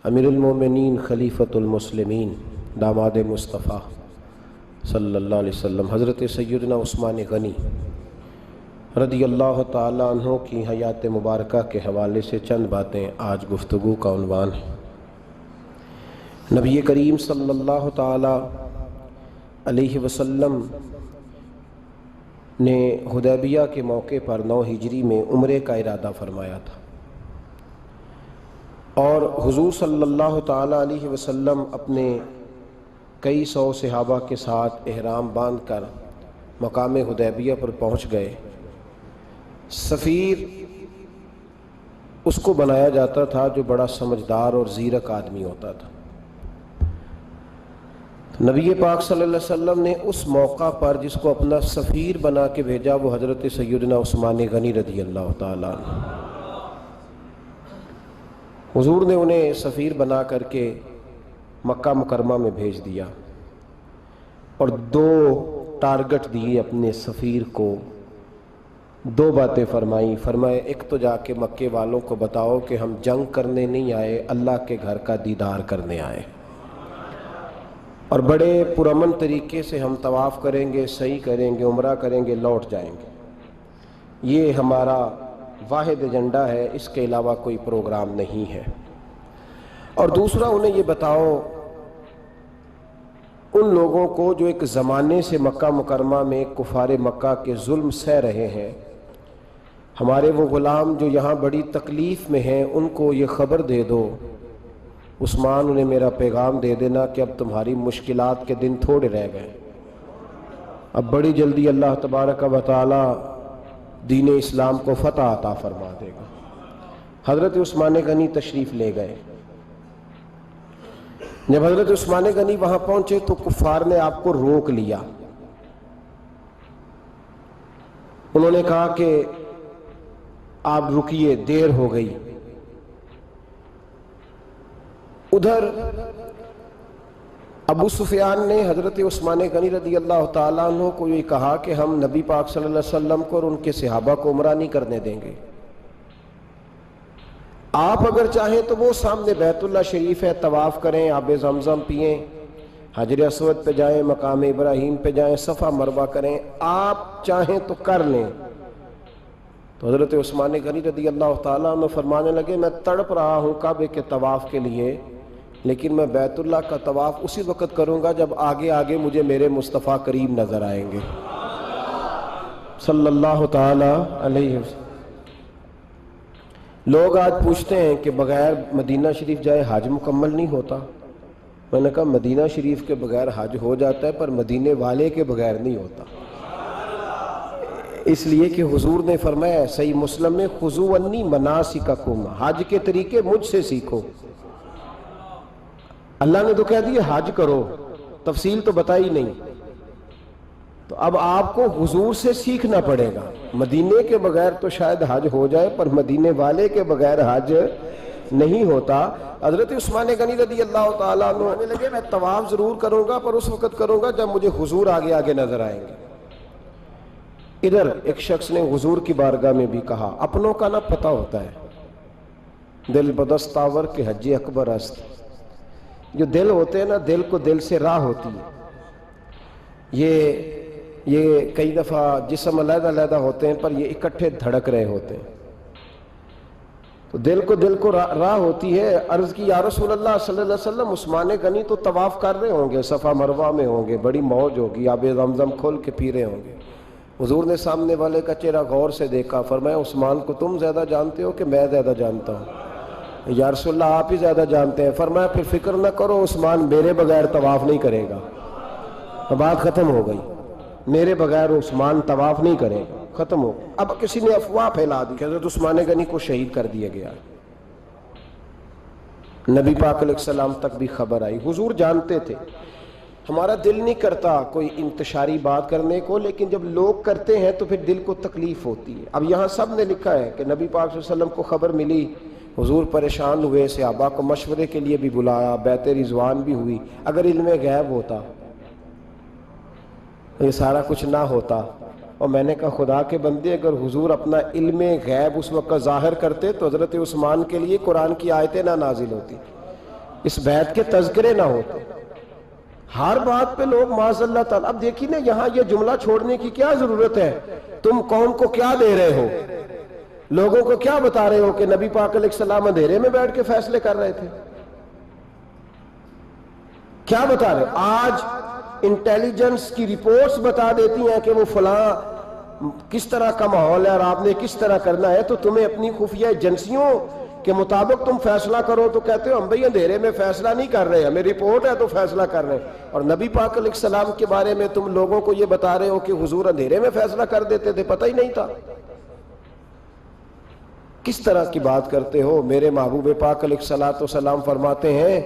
امیر المومنین خلیفۃ المسلمین داماد مصطفیٰ صلی اللہ علیہ وسلم حضرت سیدنا عثمان غنی رضی اللہ تعالیٰ عنہ کی حیات مبارکہ کے حوالے سے چند باتیں آج گفتگو کا عنوان ہے۔ نبی کریم صلی اللہ تعالیٰ علیہ وسلم نے حدیبیہ کے موقع پر 9 ہجری میں عمرے کا ارادہ فرمایا تھا، اور حضور صلی اللہ تعالیٰ علیہ وسلم اپنے کئی سو صحابہ کے ساتھ احرام باندھ کر مقام حدیبیہ پر پہنچ گئے۔ سفیر اس کو بنایا جاتا تھا جو بڑا سمجھدار اور زیرک آدمی ہوتا تھا۔ نبی پاک صلی اللہ علیہ وسلم نے اس موقع پر جس کو اپنا سفیر بنا کے بھیجا وہ حضرت سیدنا عثمان غنی رضی اللہ تعالیٰ عنہ۔ حضور نے انہیں سفیر بنا کر کے مکہ مکرمہ میں بھیج دیا، اور 2 ٹارگٹ دیے اپنے سفیر کو، 2 باتیں فرمائیں۔ فرمایا ایک تو جا کے مکے والوں کو بتاؤ کہ ہم جنگ کرنے نہیں آئے، اللہ کے گھر کا دیدار کرنے آئے، اور بڑے پرامن طریقے سے ہم طواف کریں گے، سعی کریں گے، عمرہ کریں گے، لوٹ جائیں گے۔ یہ ہمارا واحد ایجنڈا ہے، اس کے علاوہ کوئی پروگرام نہیں ہے۔ اور دوسرا انہیں یہ بتاؤ ان لوگوں کو جو ایک زمانے سے مکہ مکرمہ میں کفار مکہ کے ظلم سہ رہے ہیں، ہمارے وہ غلام جو یہاں بڑی تکلیف میں ہیں، ان کو یہ خبر دے دو، عثمان انہیں میرا پیغام دے دینا کہ اب تمہاری مشکلات کے دن تھوڑے رہ گئے، اب بڑی جلدی اللہ تبارک و تعالی دین اسلام کو فتح عطا فرما دے گا۔ حضرت عثمان غنی تشریف لے گئے۔ جب حضرت عثمان غنی وہاں پہنچے تو کفار نے آپ کو روک لیا۔ انہوں نے کہا کہ آپ رکیے، دیر ہو گئی۔ ادھر ابو سفیان نے حضرت عثمان غنی رضی اللہ تعالیٰ عنہ کو یہ کہا کہ ہم نبی پاک صلی اللہ علیہ وسلم کو اور ان کے صحابہ کو عمرہ نہیں کرنے دیں گے، آپ اگر چاہیں تو وہ سامنے بیت اللہ شریف ہے، طواف کریں، آب زمزم پئیں، حجر اسود پہ جائیں، مقام ابراہیم پہ جائیں، صفا مروہ کریں، آپ چاہیں تو کر لیں۔ تو حضرت عثمان غنی رضی اللہ تعالیٰ عنہ فرمانے لگے میں تڑپ رہا ہوں کعبے کے طواف کے لیے، لیکن میں بیت اللہ کا طواف اسی وقت کروں گا جب آگے آگے مجھے میرے مصطفیٰ کریم نظر آئیں گے صلی اللہ تعالیٰ علیہ وسلم۔ لوگ آج پوچھتے ہیں کہ بغیر مدینہ شریف جائے حج مکمل نہیں ہوتا۔ میں نے کہا مدینہ شریف کے بغیر حج ہو جاتا ہے، پر مدینے والے کے بغیر نہیں ہوتا، اس لیے کہ حضور نے فرمایا صحیح مسلم میں خذوا عنی مناسککم، حج کے طریقے مجھ سے سیکھو۔ اللہ نے تو کہہ دیا حج کرو، تفصیل تو بتائی نہیں، تو اب آپ کو حضور سے سیکھنا پڑے گا۔ مدینے کے بغیر تو شاید حج ہو جائے، پر مدینے والے کے بغیر حج نہیں ہوتا۔ حضرت عثمان غنی رضی اللہ تعالیٰ عنہ آنے لگے میں طواف ضرور کروں گا، پر اس وقت کروں گا جب مجھے حضور آگے آگے نظر آئیں گے۔ ادھر ایک شخص نے حضور کی بارگاہ میں بھی کہا، اپنوں کا نہ پتہ ہوتا ہے، دل بدست آور کے حج اکبر است۔ جو دل ہوتے ہیں نا، دل کو دل سے راہ ہوتی ہے۔ یہ کئی دفعہ جسم علیحدہ علیحدہ ہوتے ہیں، پر یہ اکٹھے دھڑک رہے ہوتے ہیں، تو دل کو راہ ہوتی ہے۔ عرض کی یا رسول اللہ صلی اللہ علیہ وسلم، عثمان غنی تو طواف کر رہے ہوں گے، صفا مروہ میں ہوں گے، بڑی موج ہوگی، آب زمزم کھول کے پی رہے ہوں گے۔ حضور نے سامنے والے کا چہرہ غور سے دیکھا، فرمایا عثمان کو تم زیادہ جانتے ہو کہ میں زیادہ جانتا ہوں؟ یا رسول اللہ آپ ہی زیادہ جانتے ہیں۔ فرمایا پھر فکر نہ کرو، عثمان میرے بغیر طواف نہیں کرے گا۔ بات ختم ہو گئی، میرے بغیر عثمان طواف نہیں کرے گا، ختم ہو۔ اب کسی نے افواہ پھیلا دی کہ حضرت عثمان غنی کو شہید کر دیا گیا۔ نبی پاک علیہ السلام تک بھی خبر آئی، حضور جانتے تھے۔ ہمارا دل نہیں کرتا کوئی انتشاری بات کرنے کو، لیکن جب لوگ کرتے ہیں تو پھر دل کو تکلیف ہوتی ہے۔ اب یہاں سب نے لکھا ہے کہ نبی پاک صلی اللہ علیہ وسلم کو خبر ملی، حضور پریشان ہوئے، صحابہ کو مشورے کے لیے بھی بلایا، بیعت رضوان بھی ہوئی۔ اگر علم غیب ہوتا یہ سارا کچھ نہ ہوتا۔ اور میں نے کہا خدا کے بندے، اگر حضور اپنا علم غیب اس وقت ظاہر کرتے تو حضرت عثمان کے لیے قرآن کی آیتیں نہ نازل ہوتی۔ اس بیعت کے تذکرے نہ ہوتے. ہر بات پہ لوگ معاذ اللہ تعالیٰ. اب دیکھیے نا یہاں یہ جملہ چھوڑنے کی کیا ضرورت ہے؟ تم قوم کو کیا دے رہے ہو؟ لوگوں کو کیا بتا رہے ہو کہ نبی پاک علیہ السلام اندھیرے میں بیٹھ کے فیصلے کر رہے تھے؟ کیا بتا رہے ہو؟ آج انٹیلیجنس کی رپورٹس بتا دیتی ہیں کہ وہ فلاں کس طرح کا ماحول ہے اور آپ نے کس طرح کرنا ہے، تو تمہیں اپنی خفیہ ایجنسیوں کے مطابق تم فیصلہ کرو تو کہتے ہو ہم بھئی اندھیرے میں فیصلہ نہیں کر رہے، ہمیں رپورٹ ہے تو فیصلہ کر رہے ہیں. اور نبی پاک علیہ السلام کے بارے میں تم لوگوں کو یہ بتا رہے ہو کہ حضور اندھیرے میں فیصلہ کر دیتے تھے، پتہ ہی نہیں تھا. کس طرح کی بات کرتے ہو؟ میرے محبوب پاک علیہ السلام فرماتے ہیں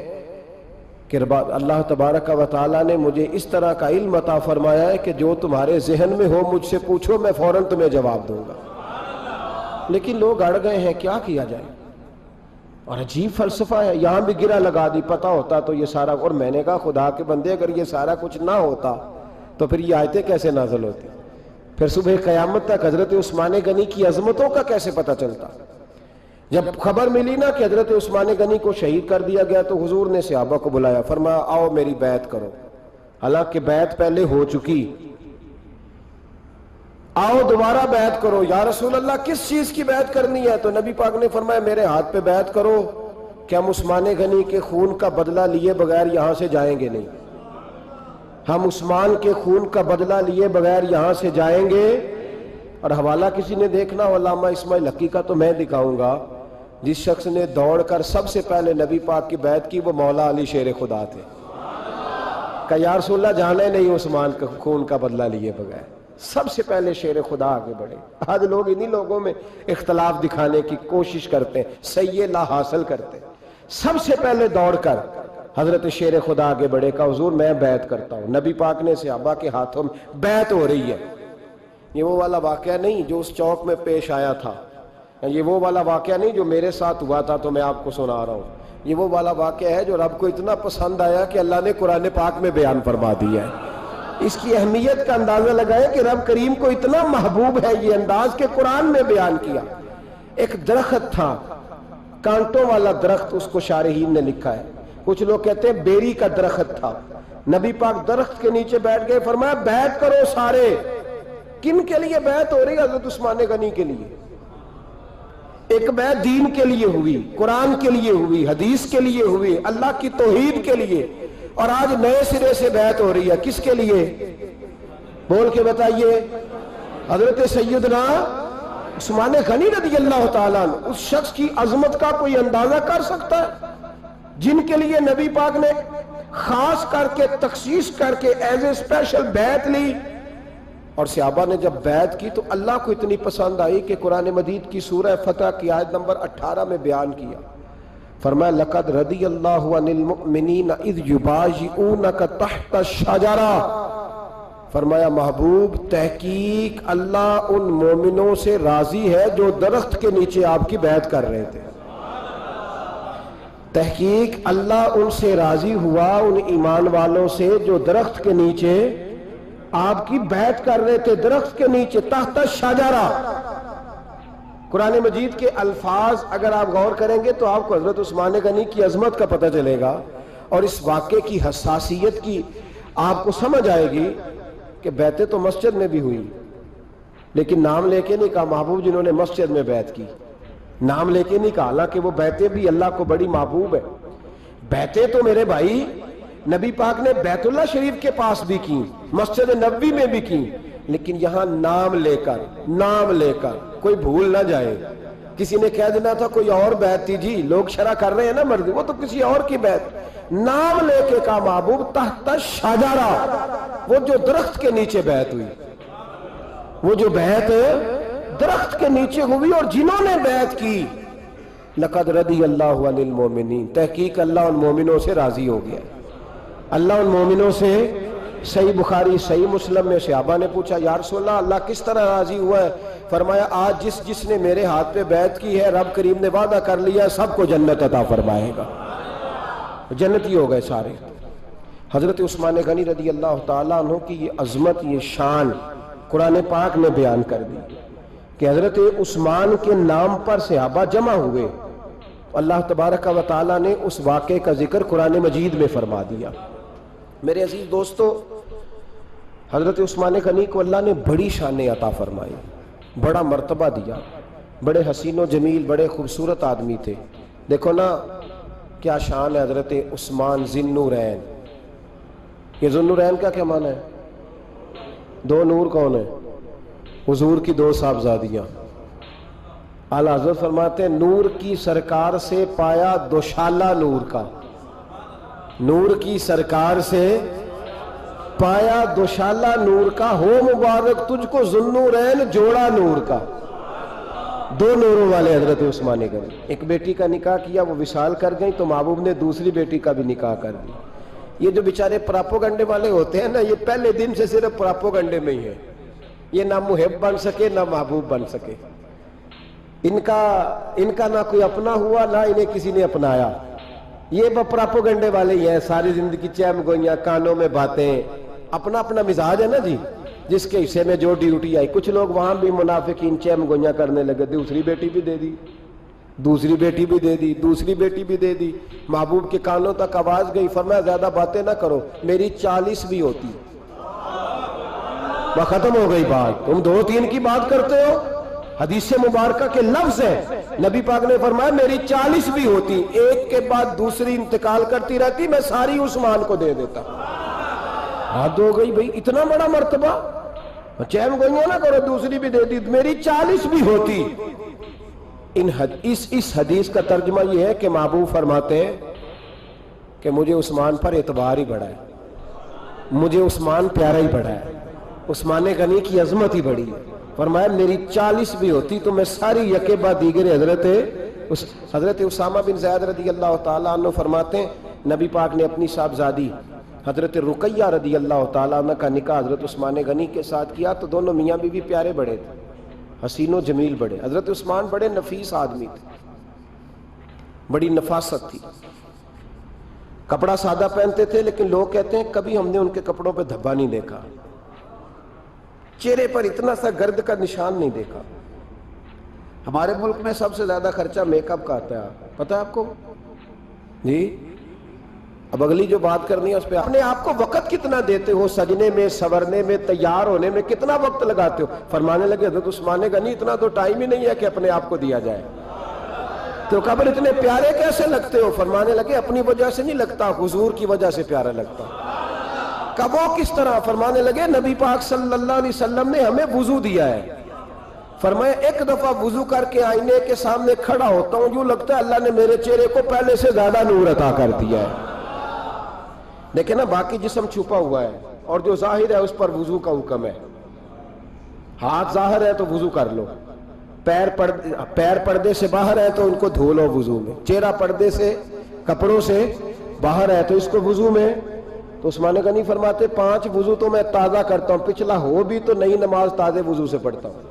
کہ اللہ تبارک و تعالیٰ نے مجھے اس طرح کا علم عطا فرمایا ہے کہ جو تمہارے ذہن میں ہو مجھ سے پوچھو، میں فوراً تمہیں جواب دوں گا. لیکن لوگ اڑ گئے ہیں، کیا کیا جائے؟ اور عجیب فلسفہ ہے. یہاں بھی گرہ لگا دی، پتہ ہوتا تو یہ سارا. اور میں نے کہا خدا کے بندے اگر یہ سارا کچھ نہ ہوتا تو پھر یہ آیتیں کیسے نازل ہوتی؟ پھر صبح قیامت تک حضرت عثمان غنی کی عظمتوں کا کیسے پتہ چلتا؟ جب خبر ملی نا کہ حضرت عثمان غنی کو شہید کر دیا گیا تو حضور نے صحابہ کو بلایا، فرمایا آؤ میری بیعت کرو. حالانکہ بیعت پہلے ہو چکی، آؤ دوبارہ بیعت کرو. یا رسول اللہ کس چیز کی بیعت کرنی ہے؟ تو نبی پاک نے فرمایا میرے ہاتھ پہ بیعت کرو کہ ہم عثمان غنی کے خون کا بدلہ لیے بغیر یہاں سے جائیں گے نہیں. ہم عثمان کے خون کا بدلہ لیے بغیر یہاں سے جائیں گے. اور حوالہ کسی نے دیکھنا ہو علامہ اسماعیل حقی کا تو میں دکھاؤں گا. جس شخص نے دوڑ کر سب سے پہلے نبی پاک کی بیعت کی وہ مولا علی شیر خدا تھے. کہ یا رسول اللہ جانا ہی نہیں عثمان کا خون کا بدلہ لیے بغیر. سب سے پہلے شیر خدا آگے بڑھے. آج لوگ انہی لوگوں میں اختلاف دکھانے کی کوشش کرتے ہیں، صحیح لا حاصل کرتے ہیں. سب سے پہلے دوڑ کر حضرت شیر خدا آگے بڑھے کہ حضور میں بیعت کرتا ہوں. نبی پاک نے صحابہ کے ہاتھوں میں بیعت ہو رہی ہے. یہ وہ والا واقعہ نہیں جو اس چوک میں پیش آیا تھا، یہ وہ والا واقعہ نہیں جو میرے ساتھ ہوا تھا تو میں آپ کو سنا رہا ہوں. یہ وہ والا واقعہ ہے جو رب کو اتنا پسند آیا کہ اللہ نے قرآن پاک میں بیان فرما دیا ہے. اس کی اہمیت کا اندازہ لگائے کہ رب کریم کو اتنا محبوب ہے یہ انداز کہ قرآن میں بیان کیا. ایک درخت تھا، کانٹوں والا درخت، اس کو شارحین نے لکھا ہے. کچھ لوگ کہتے ہیں بیری کا درخت تھا. نبی پاک درخت کے نیچے بیٹھ گئے، فرمایا بیعت کرو سارے. کن کے لیے بیعت ہو رہی؟ حضرت عثمان غنی کے لیے. ایک بیعت دین کے لیے ہوئی، قرآن کے لیے ہوئی، حدیث کے لیے ہوئی، اللہ کی توحید کے لیے. اور آج نئے سرے سے بیعت ہو رہی ہے. کس کے لیے؟ بول کے بتائیے. حضرت سیدنا عثمان غنی رضی اللہ تعالیٰ عنہ. اس شخص کی عظمت کا کوئی اندازہ کر سکتا ہے؟ جن کے لیے نبی پاک نے خاص کر کے تخصیص کر کے ایز اے اسپیشل بیعت لی. اور صحابہ نے جب بیعت کی تو اللہ کو اتنی پسند آئی کہ قرآن مجید کی سورہ فتح کی آیت نمبر 18 میں بیان کیا. فرمایا لقد رضی اللہ عن المؤمنین اذ یبایعونک تحت الشجرہ. فرمایا محبوب تحقیق اللہ ان مومنوں سے راضی ہے جو درخت کے نیچے آپ کی بیعت کر رہے تھے. تحقیق اللہ ان سے راضی ہوا، ان ایمان والوں سے جو درخت کے نیچے آپ کی بیعت کر رہے تھے. درخت کے نیچے تحت الشجرہ. قرآن مجید کے الفاظ اگر آپ غور کریں گے تو آپ کو حضرت عثمان غنی کی عظمت کا پتہ چلے گا اور اس واقعے کی حساسیت کی آپ کو سمجھ آئے گی کہ بیعتیں تو مسجد میں بھی ہوئی لیکن نام لے کے نہیں کہا محبوب جنہوں نے مسجد میں بیعت کی. نام لے کے نہیں کہا، حالانکہ وہ بیعتیں بھی اللہ کو بڑی محبوب ہے. بیعتیں تو میرے بھائی نبی پاک نے بیت اللہ شریف کے پاس بھی کی، مسجد نبوی میں بھی کی، لیکن یہاں نام لے کر کوئی بھول نہ جائے. کسی نے کہہ دینا تھا کوئی اور بیعت تھی جی، لوگ شرح کر رہے ہیں نا مرضی، وہ تو کسی اور کی بیعت. نام لے کے کہا محبوب تحت الشجرہ. وہ جو درخت کے نیچے بیعت ہوئی، وہ جو بیعت درخت کے نیچے ہوئی اور جنہوں نے بیعت کی لقد رضی اللہ عن المؤمنین. تحقیق اللہ ان مومنوں سے راضی ہو گیا. اللہ ان مومنوں سے. صحیح بخاری صحیح مسلم میں صحابہ نے پوچھا یا رسول اللہ اللہ کس طرح راضی ہوا ہے؟ فرمایا آج جس نے میرے ہاتھ پہ بیعت کی ہے رب کریم نے وعدہ کر لیا سب کو جنت عطا فرمائے گا. جنتی ہو گئے سارے. حضرت عثمان غنی رضی اللہ تعالیٰ عنہ کی یہ عظمت، یہ شان قرآن پاک نے بیان کر دی کہ حضرت عثمان کے نام پر صحابہ جمع ہوئے تو اللہ تبارک و تعالیٰ نے اس واقعے کا ذکر قرآن مجید میں فرما دیا۔ میرے عزیز دوستو، حضرت عثمان غنی کو اللہ نے بڑی شان عطا فرمائی، بڑا مرتبہ دیا، بڑے حسین و جمیل، بڑے خوبصورت آدمی تھے۔ دیکھو نا کیا شان ہے حضرت عثمان ذی النورین۔ یہ ذی النورین کا کیا معنی ہے؟ دو نور کون ہیں؟ حضور کی دو صاحبزادیاں۔ اعلیٰ حضرت فرماتے ہیں نور کی سرکار سے پایا دوشالہ نور کا، نور کی سرکار سے پایا دوشالہ نور کا، ہو مبارک تجھ کو ذی النورین جوڑا نور کا۔ دو نوروں والے حضرت عثمان غنی۔ ایک بیٹی کا نکاح کیا، وہ وصال کر گئی تو محبوب نے دوسری بیٹی کا بھی نکاح کر دیا۔ یہ جو بیچارے پراپوگنڈے والے ہوتے ہیں نا، یہ پہلے دن سے صرف پراپوگنڈے میں ہی ہے، یہ نہ محب بن سکے نہ محبوب بن سکے۔ ان کا نہ کوئی اپنا ہوا نہ انہیں کسی نے اپنایا، یہ پراپوگنڈے والے ہی ہیں، ساری زندگی چیم گوئیاں، کانوں میں باتیں، اپنا اپنا مزاج ہے نا جی، جس کے حصے میں جو ڈیوٹی آئی۔ کچھ لوگ وہاں بھی منافقین چیم گوئیاں کرنے لگے، دوسری بیٹی بھی دے دی، دوسری بیٹی بھی دے دی، دوسری بیٹی بھی دے دی۔ محبوب کے کانوں تک آواز گئی، فرمایا زیادہ باتیں نہ کرو، میری 40 بھی ہوتی۔ وہ ختم ہو گئی بات، تم 2-3 کی بات کرتے ہو۔ حدیث مبارکہ کے لفظ ہیں، نبی پاک نے فرمایا میری 40 بھی ہوتی، ایک کے بعد دوسری انتقال کرتی رہتی، میں ساری عثمان کو دے دیتا۔ حد ہو گئی بھئی، اتنا بڑا مرتبہ، چیم گوئیاں نہ کرو، دوسری بھی دے دی، میری 40 بھی ہوتی۔ اس حدیث کا ترجمہ یہ ہے کہ محبوب فرماتے ہیں کہ مجھے عثمان پر اعتبار ہی بڑا ہے، مجھے عثمان پیارا ہی بڑا ہے، عثمان غنی کی عظمت ہی بڑی ہے۔ فرمایا میری 40 بھی ہوتی تو میں ساری یکے بعد دیگر حضرت اسامہ بن زید رضی اللہ تعالیٰ عنہ فرماتے ہیں نبی پاک نے اپنی صاحبزادی حضرت رقیہ رضی اللہ تعالیٰ عنہ کا نکاح حضرت عثمان غنی کے ساتھ کیا تو دونوں میاں بیوی پیارے بڑے تھے، حسین و جمیل بڑے۔ حضرت عثمان بڑے نفیس آدمی تھے، بڑی نفاست تھی، کپڑا سادہ پہنتے تھے، لیکن لوگ کہتے ہیں کبھی ہم نے ان کے کپڑوں پہ دھبا نہیں دیکھا، چہرے پر اتنا سا گرد کا نشان نہیں دیکھا۔ ہمارے ملک میں سب سے زیادہ خرچہ میک اپ کا آتا ہے، پتہ ہے آپ کو جی؟ اب اگلی جو بات کرنی ہے اس پہ اپنے آپ کو وقت کتنا دیتے ہو، سجنے میں، سورنے میں، تیار ہونے میں کتنا وقت لگاتے ہو؟ فرمانے لگے حضرت عثمان غنی اتنا تو ٹائم ہی نہیں ہے کہ اپنے آپ کو دیا جائے۔ تو قبر اتنے پیارے کیسے لگتے ہو؟ فرمانے لگے اپنی وجہ سے نہیں لگتا، حضور کی وجہ سے پیارا لگتا۔ کب وہ کس طرح؟ فرمانے لگے نبی پاک صلی اللہ علیہ وسلم نے ہمیں وضو دیا ہے، فرمایا ایک دفعہ وضو کر کے آئینے کے سامنے کھڑا ہوتا ہوں، یوں لگتا ہے اللہ نے میرے چہرے کو پہلے سے زیادہ نور عطا کر دیا ہے۔ دیکھیں نا باقی جسم چھپا ہوا ہے اور جو ظاہر ہے اس پر وضو کا حکم ہے۔ ہاتھ ظاہر ہے تو وضو کر لو، پیر پردے سے باہر ہے تو ان کو دھو لو وضو میں، چہرہ پردے سے کپڑوں سے باہر ہے تو اس کو وضو میں۔ تو عثمان غنی فرماتے 5 وضو تو میں تازہ کرتا ہوں، پچھلا ہو بھی تو نئی نماز تازے وضو سے پڑھتا ہوں۔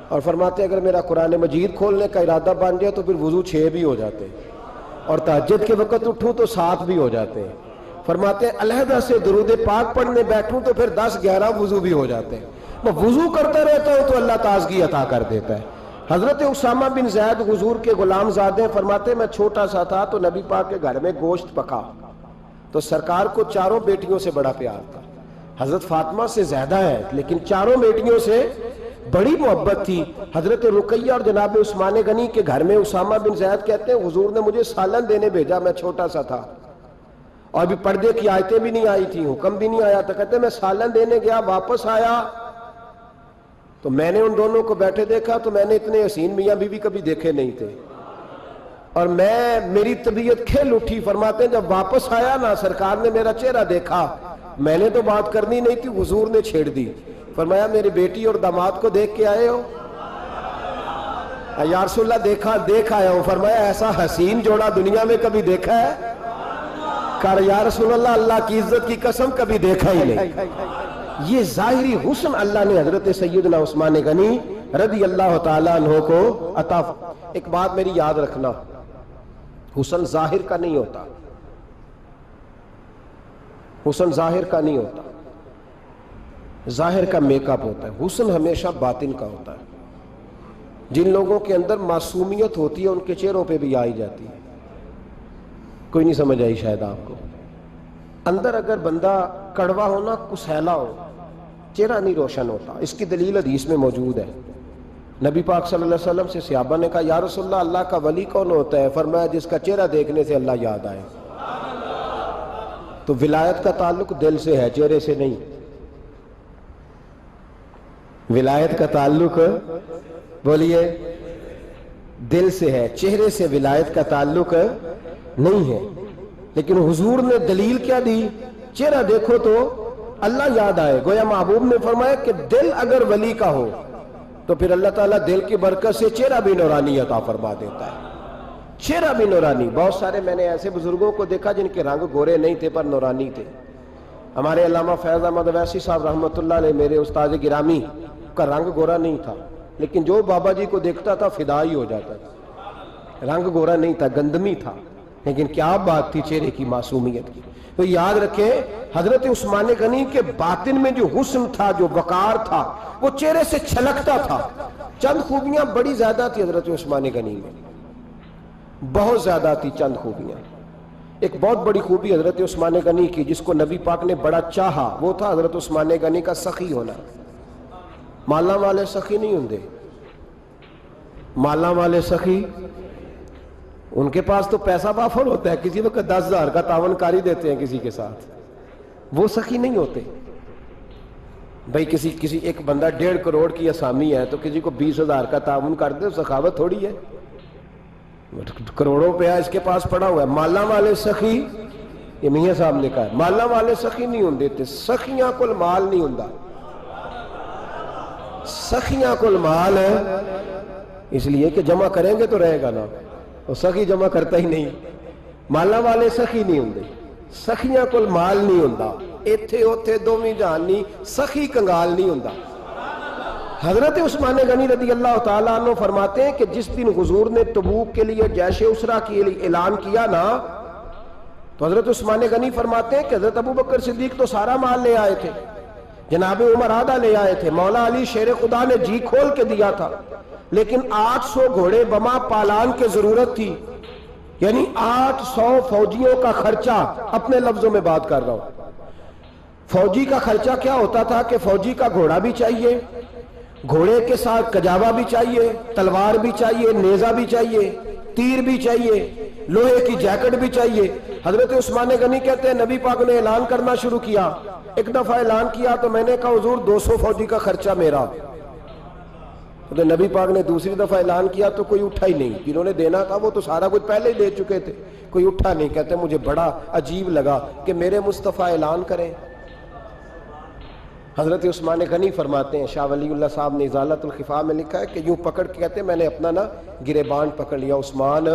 اور فرماتے اگر میرا قرآن مجید کھولنے کا ارادہ بن جائے تو پھر وضو 6 بھی ہو جاتے ہیں، اور تہجد کے وقت اٹھوں تو 7 بھی ہو جاتے ہیں۔ فرماتے ہیں علیحدہ سے درود پاک پڑھنے بیٹھوں تو پھر 10-11 وضو بھی ہو جاتے ہیں۔ میں وضو کرتا رہتا ہوں تو اللہ تازگی عطا کر دیتا ہے۔ حضرت اسامہ بن زید حضور کے غلام زادے ہیں، فرماتے ہیں میں چھوٹا سا تھا تو نبی پاک کے گھر میں گوشت پکا تو سرکار کو 4 بیٹیوں سے بڑا پیار تھا، حضرت فاطمہ سے زیادہ ہے لیکن 4 بیٹیوں سے بڑی محبت تھی۔ حضرت رقیہ اور جناب عثمان غنی کے گھر میں اسامہ بن زید کہتے ہیں حضور نے مجھے سالن دینے بھیجا، میں چھوٹا سا تھا اور ابھی پردے کی آیتیں بھی نہیں آئی تھی، حکم بھی نہیں آیا تھا، کہتے ہیں میں سالن دینے گیا، واپس آیا تو میں نے ان دونوں کو بیٹھے دیکھا تو میں نے اتنے حسین میاں بیوی کبھی دیکھے نہیں تھے، اور میری طبیعت کھل اٹھی۔ فرماتے ہیں جب واپس آیا نا سرکار نے میرا چہرہ دیکھا، میں نے تو بات کرنی نہیں تھی، حضور نے چھیڑ دی۔ فرمایا میری بیٹی اور داماد کو دیکھ کے آئے ہو؟ یا رسول اللہ دیکھ آیا ہوں۔ فرمایا ایسا حسین جوڑا دنیا میں کبھی دیکھا ہے؟ کہا یا رسول اللہ اللہ کی عزت کی قسم کبھی دیکھا ہی نہیں۔ یہ ظاہری حسن اللہ نے حضرت سیدنا عثمان غنی رضی اللہ تعالیٰ عنہ کو عطا۔ ایک بات میری یاد رکھنا، حسن ظاہر کا نہیں ہوتا، حسن ظاہر کا نہیں ہوتا، ظاہر کا میک اپ ہوتا ہے، حسن ہمیشہ باطن کا ہوتا ہے۔ جن لوگوں کے اندر معصومیت ہوتی ہے ان کے چہروں پہ بھی آئی جاتی ہے. کوئی نہیں سمجھ آئی شاید آپ کو. اندر اگر بندہ کڑوا ہونا کسیلا ہو چہرہ نہیں روشن ہوتا. اس کی دلیل حدیث میں موجود ہے. نبی پاک صلی اللہ علیہ وسلم سے صحابہ نے کہا یا رسول اللہ اللہ کا ولی کون ہوتا ہے؟ فرمایا جس کا چہرہ دیکھنے سے اللہ یاد آئے. تو ولایت کا تعلق دل سے ہے چہرے سے نہیں. ولایت کا تعلق بولیے دل سے ہے, چہرے سے ولایت کا تعلق نہیں ہے. لیکن حضور نے دلیل کیا دی؟ چہرہ دیکھو تو اللہ یاد آئے. گویا محبوب نے فرمایا کہ دل اگر ولی کا ہو تو پھر اللہ تعالیٰ دل کی برکت سے چہرہ بھی نورانی عطا فرما دیتا ہے. چہرہ بھی نورانی. بہت سارے میں نے ایسے بزرگوں کو دیکھا جن کے رنگ گورے نہیں تھے پر نورانی تھے. ہمارے علامہ فیض احمد اویسی صاحب رحمۃ اللہ علیہ میرے استاد گرامی کا رنگ گورا نہیں تھا, لیکن جو بابا جی کو دیکھتا تھا فدا ہی ہو جاتا تھا. رنگ گورا نہیں تھا, گندمی تھا, لیکن کیا بات تھی چہرے کی معصومیت کی. تو یاد رکھیں حضرت عثمان غنی کے باطن میں جو حسن تھا, جو وقار تھا, وہ چہرے سے چھلکتا تھا. چند خوبیاں بڑی زیادہ تھی حضرت عثمان غنی میں, بہت زیادہ تھی چند خوبیاں. ایک بہت بڑی خوبی حضرت عثمان غنی کی جس کو نبی پاک نے بڑا چاہا, وہ تھا حضرت عثمان غنی کا سخی ہونا. مالا والے سخی نہیں ہوندے. مالا والے سخی ان کے پاس تو پیسہ وافر ہوتا ہے, کسی وقت 10,000 کا تعاون کاری دیتے ہیں کسی کے ساتھ. وہ سخی نہیں ہوتے بھائی. کسی ایک بندہ 1.5 کروڑ کی اسامی ہے تو کسی کو 20,000 کا تعاون کر دے, سخاوت تھوڑی ہے. کروڑوں روپیہ اس کے پاس پڑا ہوا ہے. مالا والے سخی, یہ میاں صاحب نے کہا ہے, مالا والے سخی نہیں ہوندے. سخیاں کل مال نہیں ہوندا. سخیاں کل مال ہے اس لیے کہ جمع کریں گے تو رہے گا نا, اور سخی جمع کرتا ہی نہیں. مالا والے سخی نہیں ہوندے. سخیاں کل مال نہیں ہوندا. ایتھے اوتھے دوویں جہانی سخی کنگال نہیں ہوندا. حضرت عثمان غنی رضی اللہ تعالیٰ عنہ فرماتے ہیں کہ جس دن حضور نے تبوک کے لیے جیش اسرا کی اعلان کیا نا, تو حضرت عثمان غنی فرماتے ہیں کہ حضرت ابو بکر صدیق تو سارا مال لے آئے تھے, جناب عمر آدھا لے آئے تھے, مولا علی شیر خدا نے جی کھول کے دیا تھا, لیکن 800 گھوڑے بما پالان کی ضرورت تھی. یعنی 800 فوجیوں کا خرچہ, اپنے لفظوں میں بات کر رہا ہوں. فوجی کا خرچہ کیا ہوتا تھا کہ فوجی کا گھوڑا بھی چاہیے, گھوڑے کے ساتھ کجاوا بھی چاہیے, تلوار بھی چاہیے, نیزہ بھی چاہیے, تیر بھی چاہیے, لوہے کی جیکٹ بھی چاہیے. حضرت عثمان غنی کہتے ہیں نبی پاک نے اعلان کرنا شروع کیا. ایک دفعہ اعلان کیا تو میں نے کہا حضور 200 فوجی کا خرچہ میرا. تو نبی پاک نے دوسری دفعہ اعلان کیا تو کوئی اٹھا ہی نہیں. جنہوں نے دینا تھا وہ تو سارا کچھ پہلے ہی دے چکے تھے, کوئی اٹھا نہیں. کہتے مجھے بڑا عجیب لگا کہ میرے مصطفیٰ اعلان کریں. حضرت عثمان غنی فرماتے ہیں, شاہ ولی اللہ صاحب نے ازالت الخفا میں لکھا ہے کہ یوں پکڑ کے کہتے ہیں میں نے اپنا نا گریبان پکڑ لیا. عثمان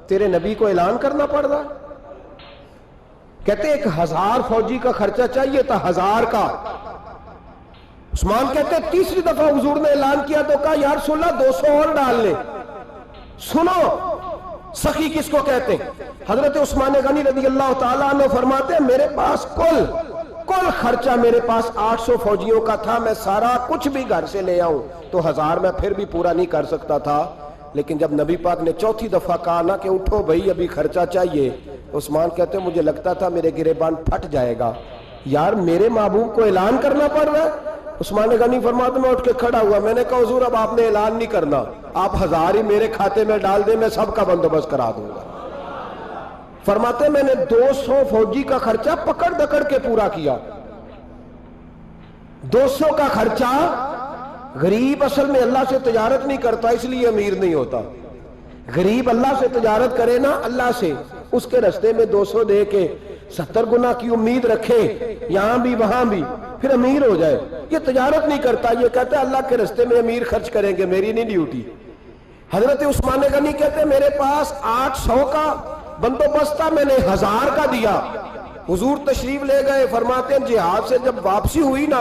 تیرے نبی کو اعلان کرنا پڑ رہا. کہتے 1000 فوجی کا خرچہ چاہیے تھا, 1000 کا. عثمان کہتے تیسری دفعہ حضور نے اعلان کیا تو کہا یا رسول اللہ 200 اور ڈال لیں. سنو سخی کس کو کہتے ہیں. حضرت عثمان غنی رضی اللہ تعالیٰ عنہ فرماتے ہیں میرے پاس کل خرچہ میرے پاس 800 فوجیوں کا تھا. میں سارا کچھ بھی گھر سے لے آؤں تو 1000 میں پھر بھی پورا نہیں کر سکتا تھا. لیکن جب نبی پاک نے چوتھی دفعہ کہا نا کہ اٹھو بھائی ابھی خرچہ چاہیے, عثمان کہتے ہیں مجھے لگتا تھا میرے گریبان پھٹ جائے گا. یار میرے محبوب کو اعلان کرنا پڑ رہا ہے. عثمان غنی فرماتے میں اٹھ کے کھڑا ہوا. میں نے کہا حضور اب آپ نے اعلان نہیں کرنا, آپ 1000 ہی میرے کھاتے میں ڈال دیں, میں سب کا بندوبست کرا دوں گا. فرماتے میں نے 200 فوجی کا خرچہ پکڑ دکڑ کے پورا کیا. 200 کا خرچہ. غریب اصل میں اللہ سے تجارت نہیں کرتا اس لیے امیر نہیں ہوتا. غریب اللہ سے تجارت کرے نا, اللہ سے, اس کے رستے میں 200 دے کے 70 گنا کی امید رکھے یہاں بھی وہاں بھی, پھر امیر ہو جائے. یہ تجارت نہیں کرتا, یہ کہتا ہے اللہ کے رستے میں امیر خرچ کریں گے, میری نہیں ڈیوٹی. حضرت عثمان غنی کہتے ہیں میرے پاس 800 کا بندوبست تھا, میں نے 1000 کا دیا. حضور تشریف لے گئے. فرماتے ہیں جہاد سے جب واپسی ہوئی نا,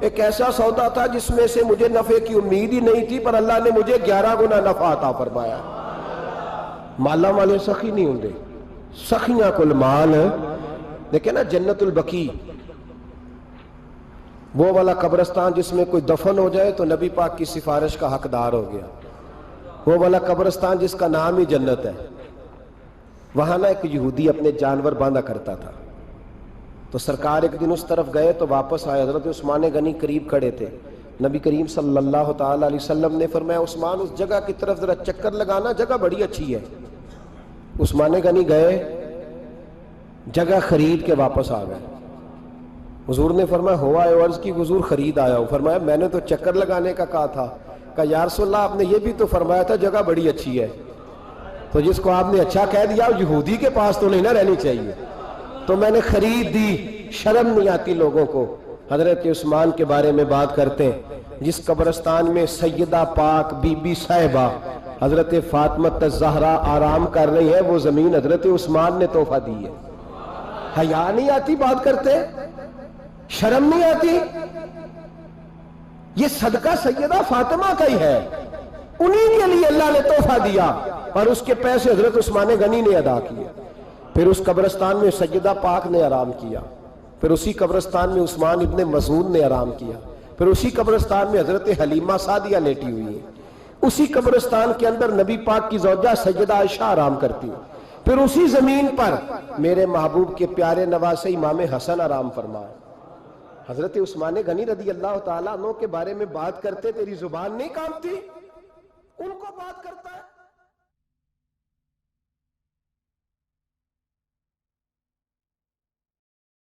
ایک ایسا سودا تھا جس میں سے مجھے نفع کی امید ہی نہیں تھی, پر اللہ نے مجھے 11 گنا نفع عطا فرمایا. مالا والے سخی نہیں ہوندے, سخیاں کل مال. دیکھیں نا جنت البقیع, وہ والا قبرستان جس میں کوئی دفن ہو جائے تو نبی پاک کی سفارش کا حقدار ہو گیا. وہ والا قبرستان جس کا نام ہی جنت ہے، وہاں نا ایک یہودی اپنے جانور باندھا کرتا تھا. تو سرکار ایک دن اس طرف گئے تو واپس آئے. حضرت عثمان غنی قریب کھڑے تھے. نبی کریم صلی اللہ تعالی علیہ وسلم نے فرمایا عثمان اس جگہ کی طرف ذرا چکر لگانا، جگہ بڑی اچھی ہے. عثمان غنی گئے، جگہ خرید کے واپس آ گئے. حضور نے فرمایا ہوا ہے؟ عرض کی حضور خرید آیا ہوں. فرمایا میں نے تو چکر لگانے کا کہا تھا. کہا یا رسول اللہ آپ نے یہ بھی تو فرمایا تھا جگہ بڑی اچھی ہے. تو جس کو آپ نے اچھا کہہ دیا یہودی کے پاس تو نہیں نہ رہنی چاہیے، تو میں نے خرید دی. شرم نہیں آتی لوگوں کو. حضرت عثمان کے بارے میں بات کرتے ہیں، جس قبرستان میں سیدہ پاک بی بی صاحبہ حضرت فاطمہ الزہرا آرام کر رہی ہے، وہ زمین حضرت عثمان نے تحفہ دی ہے. حیا نہیں آتی بات کرتے؟ شرم نہیں آتی؟ یہ صدقہ سیدہ فاطمہ کا ہی ہے، انہی کے لیے اللہ نے تحفہ دیا اور اس کے پیسے حضرت عثمان غنی نے ادا کیے. پھر اس قبرستان میں سیدہ پاک نے آرام کیا. پھر اسی قبرستان میں عثمان ابن مسعود نے آرام کیا. پھر اسی قبرستان میں حضرت حلیمہ سعدیہ لیٹی ہوئی ہے. اسی قبرستان کے اندر نبی پاک کی زوجہ سیدہ عائشہ آرام کرتی ہے. پھر اسی زمین پر میرے محبوب کے پیارے نواسے امام حسن آرام فرمائے. حضرت عثمان غنی رضی اللہ تعالیٰ عنہ کے بارے میں بات کرتے تیری زبان نہیں کانپتی؟ ان کو بات کرتا ہے.